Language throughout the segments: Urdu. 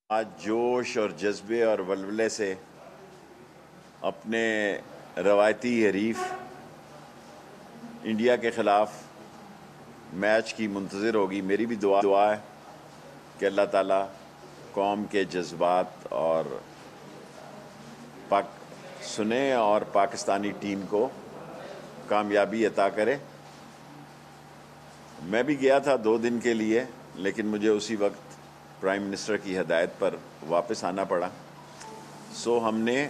آج جوش اور جذبے اور ولولے سے اپنے روایتی حریف انڈیا کے خلاف میچ کی منتظر ہوگی. میری بھی دعا ہے کہ اللہ تعالیٰ قوم کے جذبات اور سنے اور پاکستانی ٹیم کو کامیابی عطا کرے. میں بھی گیا تھا 2 دن کے لیے، لیکن مجھے اسی وقت پرائم منسٹر کی ہدایت پر واپس آنا پڑا. ہم نے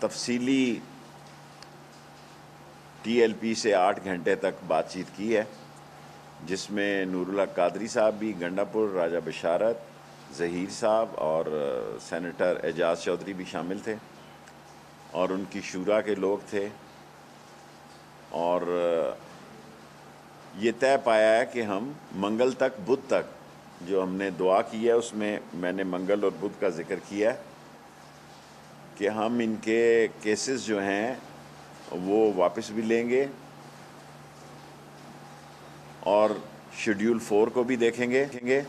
تفصیلی ٹی ایل پی سے 8 گھنٹے تک بات چیت کی ہے، جس میں نور اللہ قادری صاحب بھی، گنڈا پور راجہ بشارت، ظہیر صاحب اور سینیٹر اعجاز چودھری بھی شامل تھے، اور ان کی شورا کے لوگ تھے. اور یہ طے پایا ہے کہ ہم منگل تک بدھ تک جو ہم نے دعا کی ہے، اس میں میں نے منگل اور بدھ کا ذکر کیا ہے کہ ہم ان کے کیسز جو ہیں وہ واپس بھی لیں گے اور شیڈیول 4 کو بھی دیکھیں گے.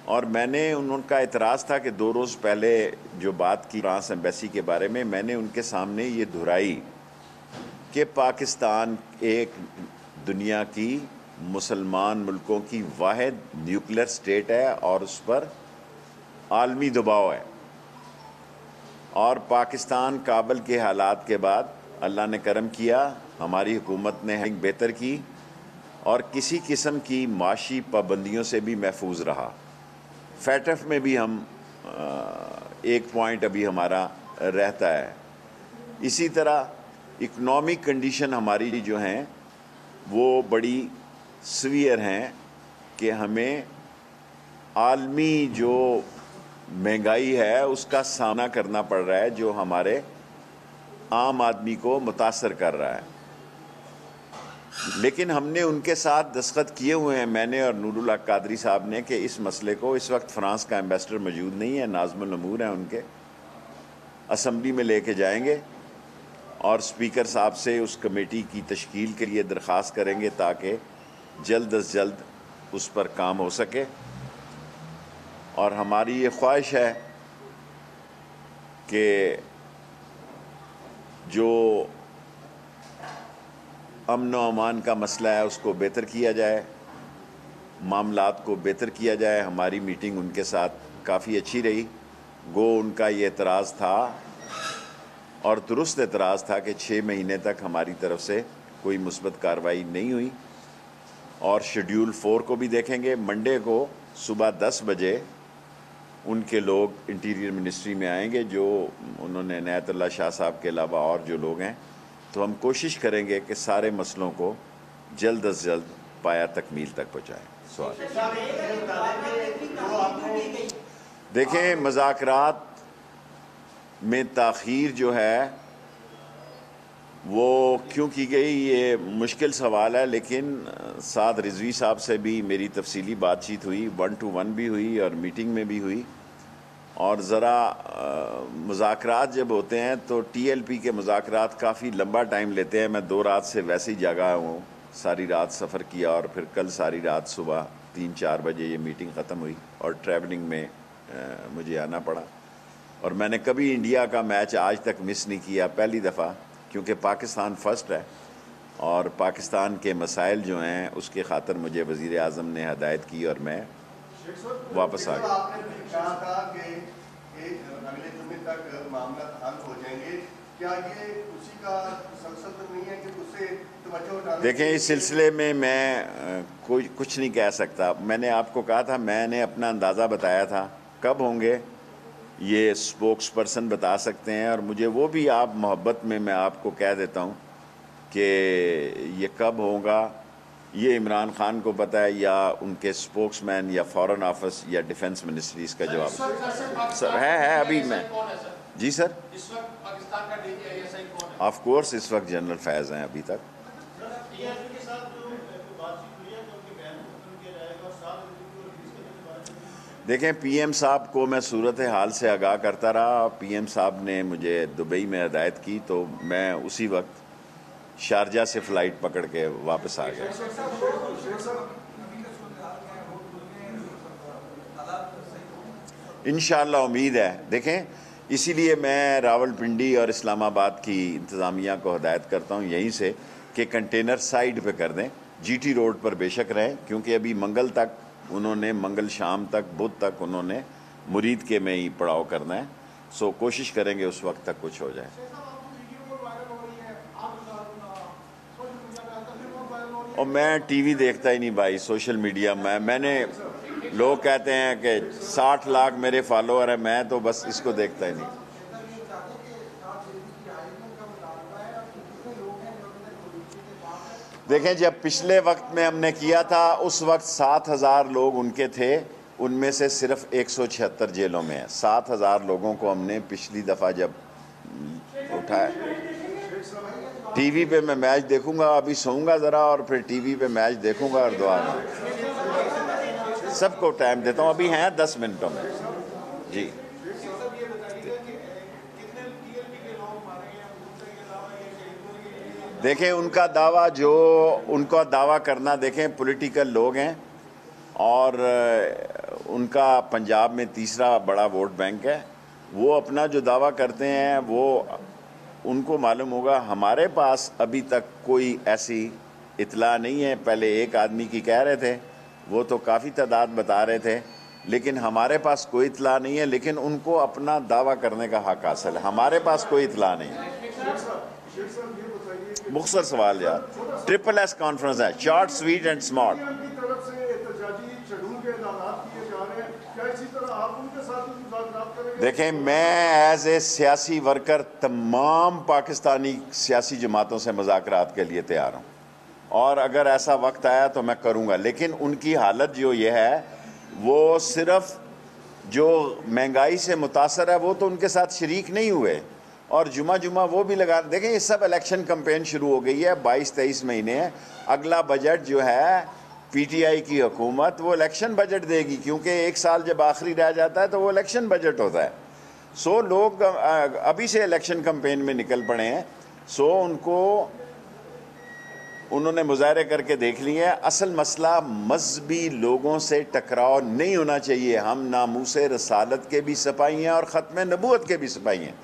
اور میں نے ان کا اعتراض تھا کہ 2 روز پہلے جو بات کی فرانس ایمبیسی کے بارے میں نے ان کے سامنے یہ دہرائی کہ پاکستان ایک دنیا کی مسلمان ملکوں کی واحد نیوکلیر سٹیٹ ہے اور اس پر عالمی دباؤ ہے. اور پاکستان کابل کے حالات کے بعد اللہ نے کرم کیا، ہماری حکومت نے بہتر کی اور کسی قسم کی معاشی پابندیوں سے بھی محفوظ رہا. فیٹف میں بھی ہم ایک پوائنٹ ابھی ہمارا رہتا ہے. اسی طرح اکنامک کنڈیشن ہماری جو ہیں وہ بڑی سویئر ہیں کہ ہمیں عالمی جو مہنگائی ہے اس کا سامنا کرنا پڑ رہا ہے، جو ہمارے عام آدمی کو متاثر کر رہا ہے. لیکن ہم نے ان کے ساتھ دستخط کیے ہوئے ہیں، میں نے اور نور اللہ قادری صاحب نے، کہ اس مسئلے کو، اس وقت فرانس کا ایمبیسڈر موجود نہیں ہے، ناظم الامور ہیں ان کے، اسمبلی میں لے کے جائیں گے اور اسپیکر صاحب سے اس کمیٹی کی تشکیل کے لیے درخواست کریں گے تاکہ جلد از جلد اس پر کام ہو سکے. اور ہماری یہ خواہش ہے کہ جو امن و امان کا مسئلہ ہے اس کو بہتر کیا جائے، معاملات کو بہتر کیا جائے. ہماری میٹنگ ان کے ساتھ کافی اچھی رہی. گو ان کا یہ اعتراض تھا اور درست اعتراض تھا کہ 6 مہینے تک ہماری طرف سے کوئی مثبت کارروائی نہیں ہوئی. اور شیڈیول 4 کو بھی دیکھیں گے. منڈے کو صبح 10 بجے ان کے لوگ انٹیریئر منسٹری میں آئیں گے، جو انہوں نے عنایت اللہ شاہ صاحب کے علاوہ اور جو لوگ ہیں. تو ہم کوشش کریں گے کہ سارے مسئلوں کو جلد از جلد پایا تکمیل تک پہنچائیں. سوال دیکھیں، مذاکرات میں تاخیر جو ہے وہ کیوں کی گئی، یہ مشکل سوال ہے. لیکن سعد رضوی صاحب سے بھی میری تفصیلی بات چیت ہوئی، 1 to 1 بھی ہوئی اور میٹنگ میں بھی ہوئی. اور ذرا مذاکرات جب ہوتے ہیں تو ٹی ایل پی کے مذاکرات کافی لمبا ٹائم لیتے ہیں. میں 2 رات سے ویسے ہی جاگا ہوں، ساری رات سفر کیا اور پھر کل ساری رات صبح 3-4 بجے یہ میٹنگ ختم ہوئی اور ٹریولنگ میں مجھے آنا پڑا. اور میں نے کبھی انڈیا کا میچ آج تک مس نہیں کیا، پہلی دفعہ، کیونکہ پاکستان فرسٹ ہے اور پاکستان کے مسائل جو ہیں اس کے خاطر مجھے وزیر اعظم نے ہدایت کی اور میں واپس آ گیا. آپ نے کہا تھا کہ اگلے جمعے تک معاملات حل ہو جائیں گے، کیا یہ اسی کا سلسلہ نہیں ہے کہ اسے توجہ ہٹانے؟ دیکھیں، اس سلسلے میں کچھ نہیں کہہ سکتا. میں نے آپ کو کہا تھا، میں نے اپنا اندازہ بتایا تھا. کب ہوں گے یہ اسپوکس پرسن بتا سکتے ہیں، اور مجھے وہ بھی آپ محبت میں آپ کو کہہ دیتا ہوں کہ یہ کب ہوگا یہ عمران خان کو پتہ ہے یا ان کے اسپوکس مین یا فارن آفس یا ڈیفنس منسٹری اس کا جواب سر ہے ابھی میں. جی سر، اس وقت پاکستان کا D G I S I کون ہے؟ آف کورس اس وقت جنرل فیض ہیں ابھی تک. دیکھیں، پی ایم صاحب کو میں صورتحال سے آگاہ کرتا رہا. پی ایم صاحب نے مجھے دبئی میں ہدایت کی تو میں اسی وقت شارجہ سے فلائٹ پکڑ کے واپس آ گیا. انشاءاللہ امید ہے. دیکھیں اسی لیے میں راول پنڈی اور اسلام آباد کی انتظامیہ کو ہدایت کرتا ہوں یہیں سے کہ کنٹینر سائڈ پہ کر دیں. جی ٹی روڈ پر بے شک رہیں کیونکہ ابھی منگل تک انہوں نے منگل شام تک بدھ تک انہوں نے مرید کے میں ہی پڑاؤ کرنا ہے. سو کوشش کریں گے اس وقت تک کچھ ہو جائے. اور میں ٹی وی دیکھتا ہی نہیں بھائی, سوشل میڈیا میں نے لوگ کہتے ہیں کہ 60 لاکھ میرے فالوور ہیں, میں تو بس اس کو دیکھتا ہی نہیں. دیکھیں جب پچھلے وقت میں ہم نے کیا تھا اس وقت 7,000 لوگ ان کے تھے, ان میں سے صرف 176 جیلوں میں ہیں. 7,000 لوگوں کو ہم نے پچھلی دفعہ جب اٹھایا. ٹی وی پہ میں میچ دیکھوں گا, ابھی سوؤں گا ذرا اور پھر ٹی وی پہ میچ دیکھوں گا اور دعا سب کو ٹائم دیتا ہوں. ابھی ہیں 10 منٹوں میں. جی دیکھیں ان کا دعویٰ جو ان کا دعویٰ کرنا, دیکھیں پولیٹیکل لوگ ہیں اور ان کا پنجاب میں تیسرا بڑا ووٹ بینک ہے. وہ اپنا جو دعویٰ کرتے ہیں وہ ان کو معلوم ہوگا. ہمارے پاس ابھی تک کوئی ایسی اطلاع نہیں ہے. پہلے ایک آدمی کی کہہ رہے تھے, وہ تو کافی تعداد بتا رہے تھے, لیکن ہمارے پاس کوئی اطلاع نہیں ہے. لیکن ان کو اپنا دعویٰ کرنے کا حق حاصل ہے, ہمارے پاس کوئی اطلاع نہیں ہے. مختصر سوال یار, ٹرپل ایس کانفرنس ہے, شارٹ سویٹ اینڈ اسمارٹ. دیکھیں میں ایز اے سیاسی ورکر تمام پاکستانی سیاسی جماعتوں سے مذاکرات کے لیے تیار ہوں, اور اگر ایسا وقت آیا تو میں کروں گا. لیکن ان کی حالت جو یہ ہے, وہ صرف جو مہنگائی سے متاثر ہے وہ تو ان کے ساتھ شریک نہیں ہوئے, اور جمعہ وہ بھی لگا. دیکھیں یہ سب الیکشن کمپین شروع ہو گئی ہے, 22-23 مہینے ہیں. اگلا بجٹ جو ہے پی ٹی آئی کی حکومت وہ الیکشن بجٹ دے گی, کیونکہ ایک سال جب آخری رہ جاتا ہے تو وہ الیکشن بجٹ ہوتا ہے. سو لوگ ابھی سے الیکشن کمپین میں نکل پڑے ہیں. سو انہوں نے مظاہرے کر کے دیکھ لیے ہیں. اصل مسئلہ مذہبی لوگوں سے ٹکراؤ نہیں ہونا چاہیے. ہم ناموس رسالت کے بھی سپاہی ہیں اور ختم نبوت کے بھی سپاہی ہیں.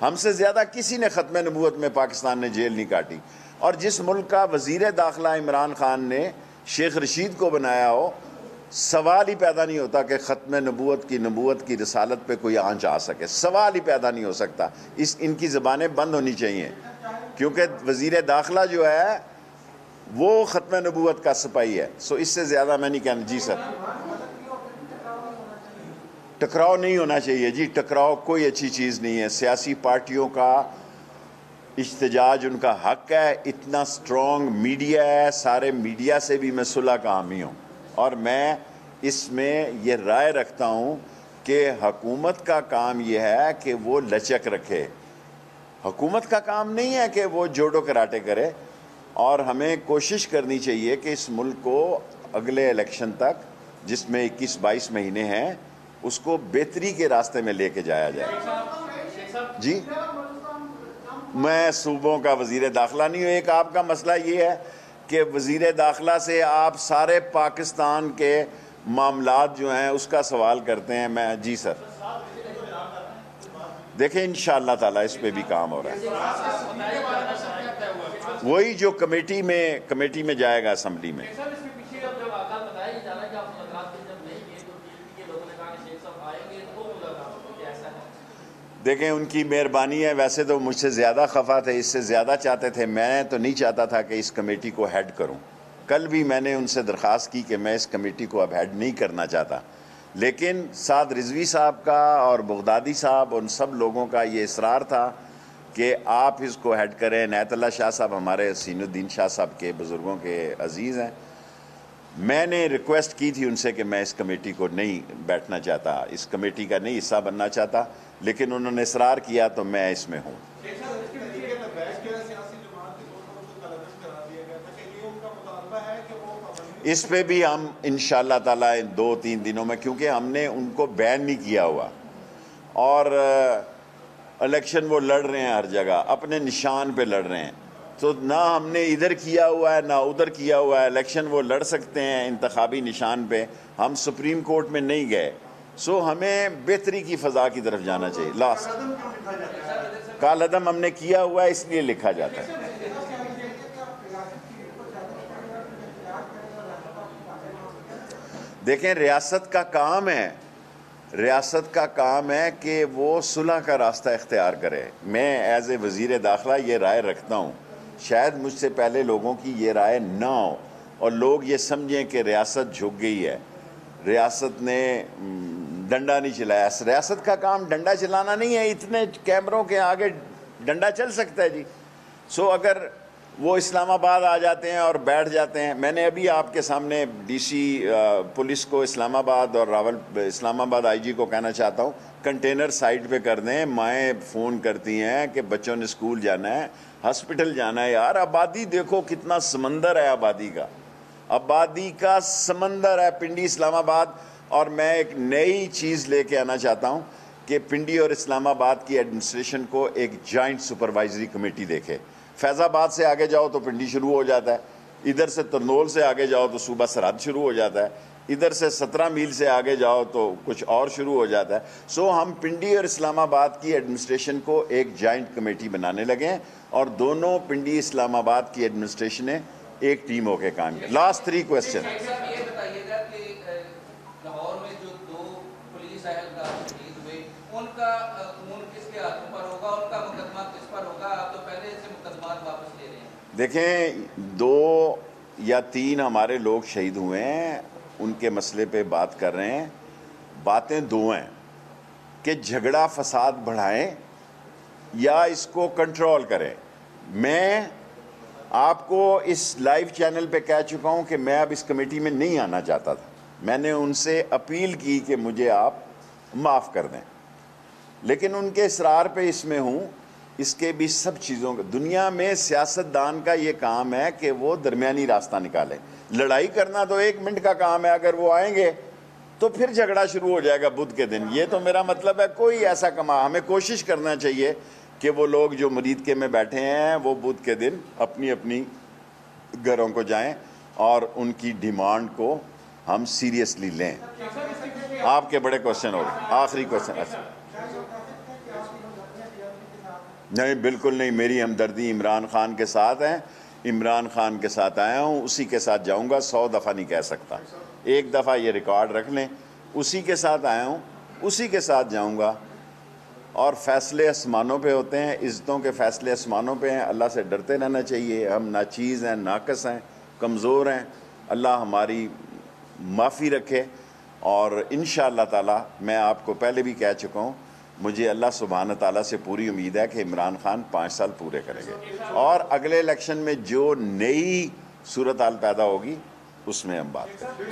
ہم سے زیادہ کسی نے ختم نبوت میں پاکستان نے جیل نہیں کاٹی. اور جس ملک کا وزیر داخلہ عمران خان نے شیخ رشید کو بنایا ہو, سوال ہی پیدا نہیں ہوتا کہ ختم نبوت کی رسالت پہ کوئی آنچ آ سکے. سوال ہی پیدا نہیں ہو سکتا. ان کی زبانیں بند ہونی چاہیے, کیونکہ وزیر داخلہ جو ہے وہ ختم نبوت کا سپاہی ہے. سو اس سے زیادہ میں نہیں کہنا. جی سر, ٹکراؤ نہیں ہونا چاہیے. جی ٹکراؤ کوئی اچھی چیز نہیں ہے. سیاسی پارٹیوں کا احتجاج ان کا حق ہے. اتنا سٹرونگ میڈیا ہے, سارے میڈیا سے بھی میں صلح کا حامی ہوں, اور میں اس میں یہ رائے رکھتا ہوں کہ حکومت کا کام یہ ہے کہ وہ لچک رکھے. حکومت کا کام نہیں ہے کہ وہ جوڈو کراٹے کرے, اور ہمیں کوشش کرنی چاہیے کہ اس ملک کو اگلے الیکشن تک, جس میں 21-22 مہینے ہیں, اس کو بہتری کے راستے میں لے کے جایا جائے. جی میں صوبوں کا وزیر داخلہ نہیں ہوں. ایک آپ کا مسئلہ یہ ہے کہ وزیر داخلہ سے آپ سارے پاکستان کے معاملات جو ہیں اس کا سوال کرتے ہیں. میں جی سر, دیکھیں انشاءاللہ تعالیٰ اس پہ بھی کام ہو رہا ہے. وہی جو کمیٹی میں جائے گا اسمبلی میں. دیکھیں ان کی مہربانی ہے. ویسے تو مجھ سے زیادہ خفا تھے, اس سے زیادہ چاہتے تھے. میں تو نہیں چاہتا تھا کہ اس کمیٹی کو ہیڈ کروں. کل بھی میں نے ان سے درخواست کی کہ میں اس کمیٹی کو اب ہیڈ نہیں کرنا چاہتا, لیکن سعد رضوی صاحب کا اور بغدادی صاحب, ان سب لوگوں کا یہ اصرار تھا کہ آپ اس کو ہیڈ کریں. عنایت اللہ شاہ صاحب ہمارے حسین الدین شاہ صاحب کے بزرگوں کے عزیز ہیں. میں نے ریکویسٹ کی تھی ان سے کہ میں اس کمیٹی کو نہیں بیٹھنا چاہتا, اس کمیٹی کا نہیں حصہ بننا چاہتا, لیکن انہوں نے اصرار کیا تو میں اس میں ہوں. اس پہ بھی ہم انشاءاللہ تعالیٰ 2-3 دنوں میں, کیونکہ ہم نے ان کو بین نہیں کیا ہوا, اور الیکشن وہ لڑ رہے ہیں ہر جگہ, اپنے نشان پہ لڑ رہے ہیں. تو نہ ہم نے ادھر کیا ہوا ہے نہ ادھر کیا ہوا ہے. الیکشن وہ لڑ سکتے ہیں انتخابی نشان پہ. ہم سپریم کورٹ میں نہیں گئے, سو ہمیں بہتری کی فضا کی طرف جانا چاہیے. لاسٹ قدم کیوں لکھا جاتا ہے؟ کالعدم ہم نے کیا ہوا ہے اس لیے لکھا جاتا ہے. دیکھیں ریاست کا کام ہے، ریاست کا کام ہے کہ وہ صلح کا راستہ اختیار کرے. میں ایز اے وزیر داخلہ یہ رائے رکھتا ہوں، شاید مجھ سے پہلے لوگوں کی یہ رائے نہ ہو اور لوگ یہ سمجھیں کہ ریاست جھک گئی ہے، ریاست نے ڈنڈا نہیں چلایا. ریاست کا کام ڈنڈا چلانا نہیں ہے، اتنے کیمروں کے آگے ڈنڈا چل سکتا ہے جی. سو اگر وہ اسلام آباد آ جاتے ہیں اور بیٹھ جاتے ہیں، میں نے ابھی آپ کے سامنے ڈی سی پولیس کو اسلام آباد اور اسلام آباد آئی جی کو کہنا چاہتا ہوں کنٹینر سائٹ پہ کر دیں. مائیں فون کرتی ہیں کہ بچوں نے اسکول جانا ہے، ہاسپٹل جانا ہے. یار آبادی دیکھو کتنا سمندر ہے، آبادی کا سمندر ہے پنڈی اسلام آباد. اور میں ایک نئی چیز لے کے آنا چاہتا ہوں کہ پنڈی اور اسلام آباد کی ایڈمنسٹریشن کو ایک جوائنٹ سپروائزری کمیٹی دیکھے. فیض آباد سے آگے جاؤ تو پنڈی شروع ہو جاتا ہے، ادھر سے ترنول سے آگے جاؤ تو صوبہ سرحد شروع ہو جاتا ہے، ادھر سے 17 میل سے آگے جاؤ تو کچھ اور شروع ہو جاتا ہے. سو ہم پنڈی اور اسلام آباد کی ایڈمنسٹریشن کو ایک جوائنٹ کمیٹی بنانے لگے ہیں اور دونوں پنڈی اسلام آباد کی ایڈمنسٹریشنیں ایک ٹیم ہو کے کام کی. Last 3 question. یہ بتائیے گا کہ لاہور میں جو 2 پولیس اہلکار شہید ہوئے ان کا خون کس کے ہاتھوں پر ہوگا، ان کا مقدمہ کس پر ہوگا؟ آپ تو پہلے سے مقدمات واپس لے رہے ہیں. دیکھیں 2 یا 3 ہمارے لوگ شہید ہوئے ہیں، ان کے مسئلے پہ بات کر رہے ہیں. باتیں 2 ہیں کہ جھگڑا فساد بڑھائیں یا اس کو کنٹرول کریں. میں آپ کو اس لائیو چینل پہ کہہ چکا ہوں کہ میں اب اس کمیٹی میں نہیں آنا چاہتا تھا. میں نے ان سے اپیل کی کہ مجھے آپ معاف کر دیں، لیکن ان کے اصرار پہ اس میں ہوں. اس کے بھی سب چیزوں کا دنیا میں سیاستدان کا یہ کام ہے کہ وہ درمیانی راستہ نکالیں. لڑائی کرنا تو 1 منٹ کا کام ہے، اگر وہ آئیں گے تو پھر جھگڑا شروع ہو جائے گا بدھ کے دن. یہ تو میرا مطلب ہے کوئی ایسا ہمیں کوشش کرنا چاہیے کہ وہ لوگ جو مریدکے میں بیٹھے ہیں وہ بدھ کے دن اپنی اپنی گھروں کو جائیں اور ان کی ڈیمانڈ کو ہم سیریسلی لیں. آپ کے بڑے کوشچن ہو گئے. آخری کوشچن. اچھا نہیں، بالکل نہیں. میری ہمدردی عمران خان کے ساتھ ہے، عمران خان کے ساتھ آیا ہوں، اسی کے ساتھ جاؤں گا. 100 دفعہ نہیں کہہ سکتا، 1 دفعہ یہ ریکارڈ رکھ لیں. اسی کے ساتھ آیا ہوں، اسی کے ساتھ جاؤں گا. اور فیصلے آسمانوں پہ ہوتے ہیں، عزتوں کے فیصلے آسمانوں پہ ہیں. اللہ سے ڈرتے رہنا چاہیے. ہم ناچیز ہیں، ناقص ہیں، کمزور ہیں. اللہ ہماری معافی رکھے. اور انشاءاللہ تعالی میں آپ کو پہلے بھی کہہ چکا ہوں، مجھے اللہ سبحانہ تعالیٰ سے پوری امید ہے کہ عمران خان 5 سال پورے کریں گے اور اگلے الیکشن میں جو نئی صورتحال پیدا ہوگی اس میں ہم بات کریں.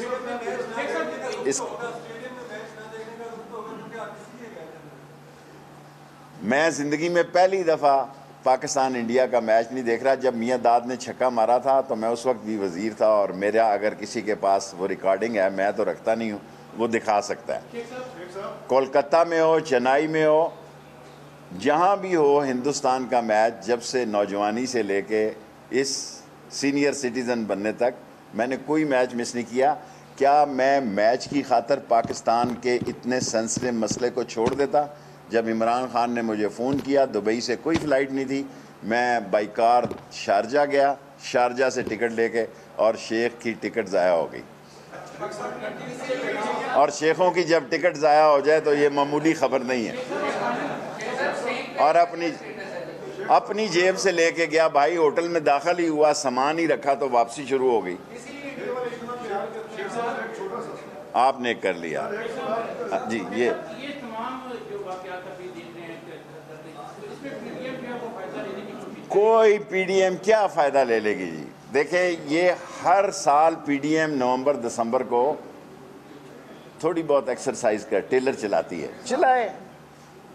میں زندگی میں پہلی دفعہ پاکستان انڈیا کا میچ نہیں دیکھ رہا. جب میاں داد نے چھکا مارا تھا تو میں اس وقت بھی وزیر تھا، اور میرا اگر کسی کے پاس وہ ریکارڈنگ ہے، میں تو رکھتا نہیں ہوں، وہ دکھا سکتا ہے. کولکتہ میں ہو، چنئی میں ہو، جہاں بھی ہو، ہندوستان کا میچ جب سے نوجوانی سے لے کے اس سینئر سٹیزن بننے تک میں نے کوئی میچ مس نہیں کیا. کیا میں میچ کی خاطر پاکستان کے اتنے سینسٹیو مسئلے کو چھوڑ دیتا؟ جب عمران خان نے مجھے فون کیا، دبئی سے کوئی فلائٹ نہیں تھی، میں بائی کار شارجہ گیا، شارجہ سے ٹکٹ لے کے، اور شیخ کی ٹکٹ ضائع ہو گئی. اور شیخوں کی جب ٹکٹ ضائع ہو جائے تو یہ معمولی خبر نہیں ہے. اور اپنی جیب سے لے کے گیا. بھائی ہوٹل میں داخل ہی ہوا، سامان ہی رکھا تو واپسی شروع ہو گئی. آپ نے کر لیا. جی یہ کوئی پی ڈی ایم کیا فائدہ لے لے گی جی؟ دیکھیں یہ ہر سال پی ڈی ایم نومبر دسمبر کو تھوڑی بہت ایکسرسائز کر ٹیلر چلاتی ہے، چلائے.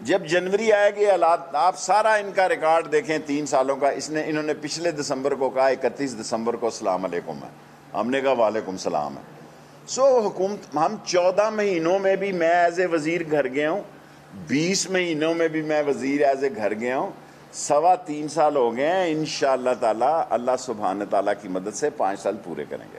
جب جنوری آئے گی حالات، آپ سارا ان کا ریکارڈ دیکھیں 3 سالوں کا. انہوں نے پچھلے دسمبر کو کہا 31 دسمبر کو السلام علیکم ہے، ہم نے کہا وعلیکم السلام ہے. سو حکومت، ہم 14 مہینوں میں بھی میں ایز اے وزیر گھر گیا ہوں، 20 مہینوں میں بھی میں وزیر ایز اے گھر گیا ہوں. 3.25 سال ہو گئے ہیں. انشاءاللہ تعالی اللہ سبحانہ تعالیٰ کی مدد سے 5 سال پورے کریں گے.